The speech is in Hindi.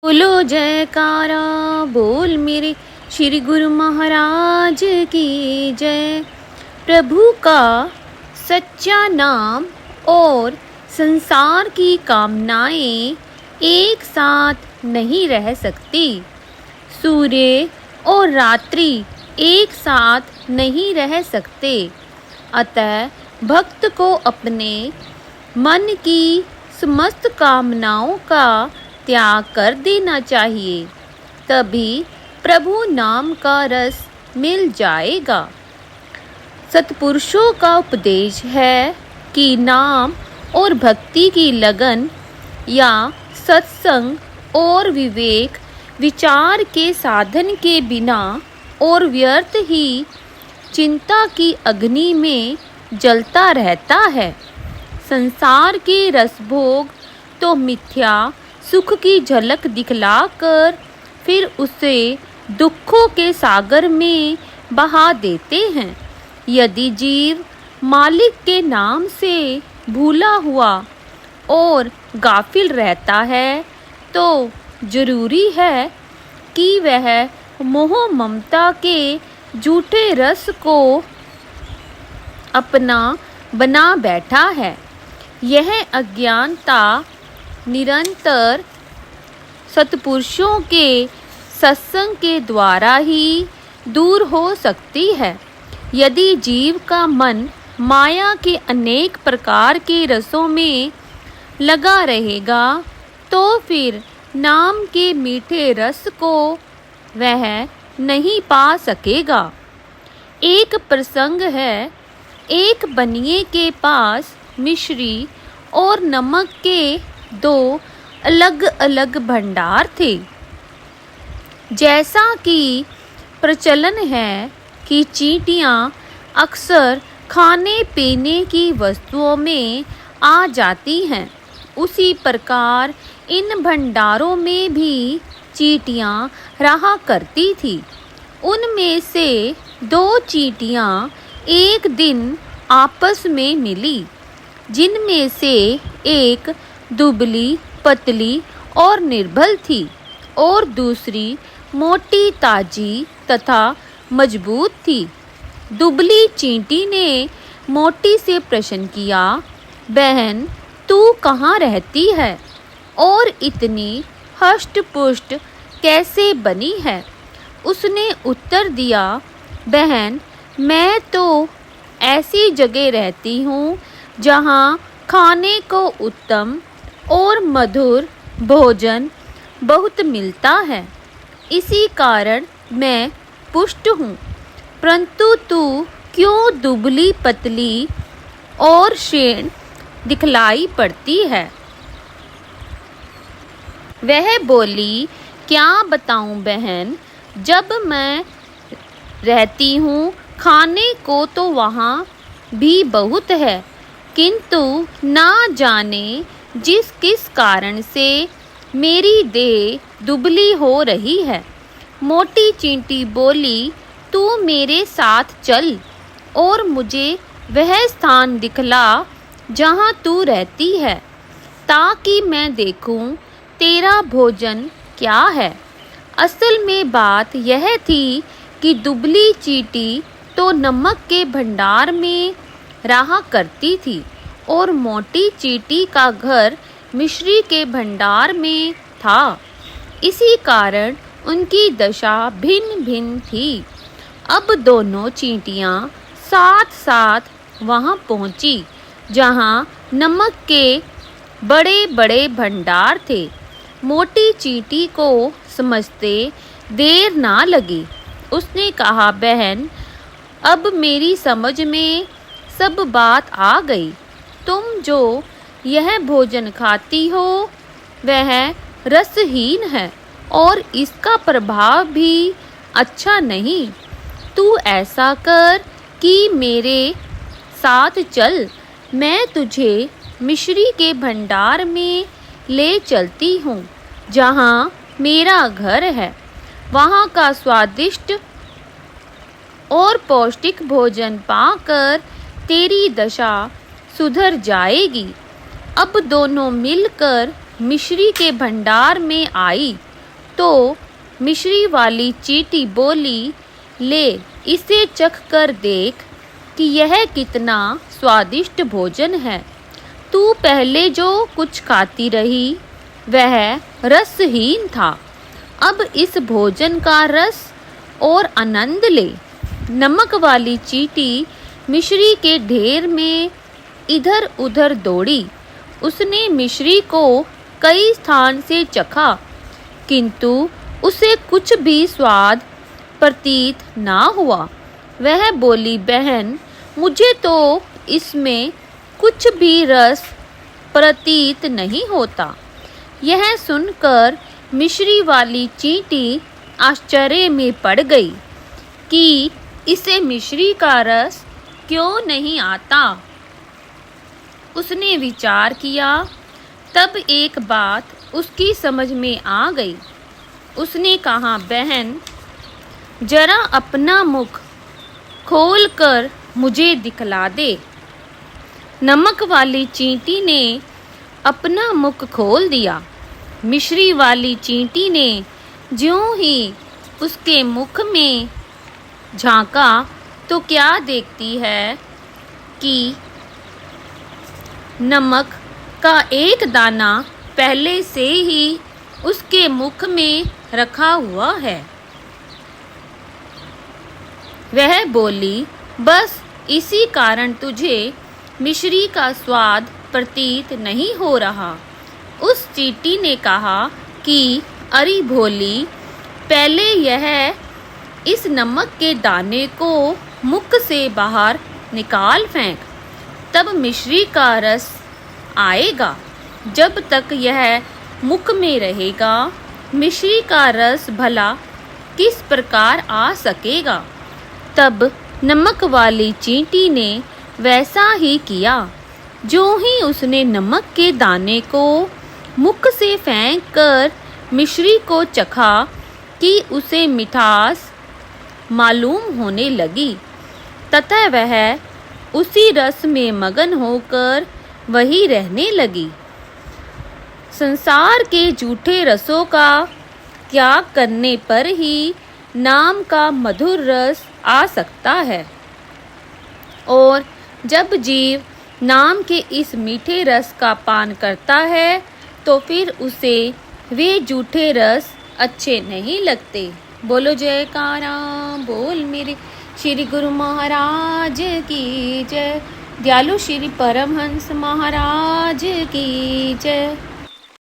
बोलो जयकारा बोल मेरे श्री गुरु महाराज की जय। प्रभु का सच्चा नाम और संसार की कामनाएं एक साथ नहीं रह सकती। सूर्य और रात्रि एक साथ नहीं रह सकते। अतः भक्त को अपने मन की समस्त कामनाओं का त्याग कर देना चाहिए, तभी प्रभु नाम का रस मिल जाएगा। सत्पुरुषों का उपदेश है कि नाम और भक्ति की लगन या सत्संग और विवेक विचार के साधन के बिना और व्यर्थ ही चिंता की अग्नि में जलता रहता है। संसार के रसभोग तो मिथ्या सुख की झलक दिखलाकर फिर उसे दुखों के सागर में बहा देते हैं। यदि जीव मालिक के नाम से भूला हुआ और गाफिल रहता है तो जरूरी है कि वह मोह ममता के झूठे रस को अपना बना बैठा है। यह अज्ञानता निरंतर सत्पुरुषों के सत्संग के द्वारा ही दूर हो सकती है। यदि जीव का मन माया के अनेक प्रकार के रसों में लगा रहेगा तो फिर नाम के मीठे रस को वह नहीं पा सकेगा। एक प्रसंग है, एक बनिए के पास मिश्री और नमक के दो अलग अलग भंडार थे। जैसा कि प्रचलन है कि चींटियां अक्सर खाने पीने की वस्तुओं में आ जाती हैं, उसी प्रकार इन भंडारों में भी चींटियां रहा करती थी। उनमें से दो चींटियां एक दिन आपस में मिली, जिनमें से एक दुबली पतली और निर्बल थी और दूसरी मोटी ताजी तथा मजबूत थी। दुबली चींटी ने मोटी से प्रश्न किया, बहन तू कहाँ रहती है और इतनी हष्ट पुष्ट कैसे बनी है? उसने उत्तर दिया, बहन मैं तो ऐसी जगह रहती हूँ जहाँ खाने को उत्तम और मधुर भोजन बहुत मिलता है, इसी कारण मैं पुष्ट हूँ। परंतु तू क्यों दुबली पतली और क्षीण दिखलाई पड़ती है? वह बोली, क्या बताऊं बहन, जब मैं रहती हूँ खाने को तो वहाँ भी बहुत है, किंतु ना जाने जिस किस कारण से मेरी देह दुबली हो रही है। मोटी चींटी बोली, तू मेरे साथ चल और मुझे वह स्थान दिखला जहाँ तू रहती है, ताकि मैं देखूं तेरा भोजन क्या है। असल में बात यह थी कि दुबली चींटी तो नमक के भंडार में रहा करती थी और मोटी चींटी का घर मिश्री के भंडार में था। इसी कारण उनकी दशा भिन्न भिन्न थी। अब दोनों चींटियां साथ साथ वहां पहुंची जहां नमक के बड़े बड़े भंडार थे। मोटी चींटी को समझते देर ना लगी। उसने कहा, बहन अब मेरी समझ में सब बात आ गई। तुम जो यह भोजन खाती हो वह रसहीन है और इसका प्रभाव भी अच्छा नहीं। तू ऐसा कर कि मेरे साथ चल, मैं तुझे मिश्री के भंडार में ले चलती हूँ जहाँ मेरा घर है। वहाँ का स्वादिष्ट और पौष्टिक भोजन पाकर तेरी दशा सुधर जाएगी। अब दोनों मिलकर मिश्री के भंडार में आई तो मिश्री वाली चींटी बोली, ले इसे चख कर देख कि यह कितना स्वादिष्ट भोजन है। तू पहले जो कुछ खाती रही वह रसहीन था, अब इस भोजन का रस और आनंद ले। नमक वाली चींटी मिश्री के ढेर में इधर उधर दौड़ी। उसने मिश्री को कई स्थान से चखा, किंतु उसे कुछ भी स्वाद प्रतीत ना हुआ। वह बोली, बहन, मुझे तो इसमें कुछ भी रस प्रतीत नहीं होता। यह सुनकर मिश्री वाली चींटी आश्चर्य में पड़ गई कि इसे मिश्री का रस क्यों नहीं आता। उसने विचार किया, तब एक बात उसकी समझ में आ गई। उसने कहा, बहन, जरा अपना मुख खोल कर मुझे दिखला दे। नमक वाली चींटी ने अपना मुख खोल दिया। मिश्री वाली चींटी ने ज्यों ही उसके मुख में झांका तो क्या देखती है कि नमक का एक दाना पहले से ही उसके मुख में रखा हुआ है। वह बोली, बस इसी कारण तुझे मिश्री का स्वाद प्रतीत नहीं हो रहा। उस चींटी ने कहा कि अरे भोली, पहले यह इस नमक के दाने को मुख से बाहर निकाल फेंक, तब मिश्री का रस आएगा। जब तक यह मुख में रहेगा, मिश्री का रस भला किस प्रकार आ सकेगा। तब नमक वाली चींटी ने वैसा ही किया। जो ही उसने नमक के दाने को मुख से फेंक कर मिश्री को चखा कि उसे मिठास मालूम होने लगी, तथा वह उसी रस में मगन होकर वही रहने लगी। संसार के झूठे रसों का त्याग करने पर ही नाम का मधुर रस आ सकता है, और जब जीव नाम के इस मीठे रस का पान करता है तो फिर उसे वे झूठे रस अच्छे नहीं लगते। बोलो जयकारा बोल मेरे श्री गुरु महाराज की जय। दयालु श्री परमहंस महाराज की जय।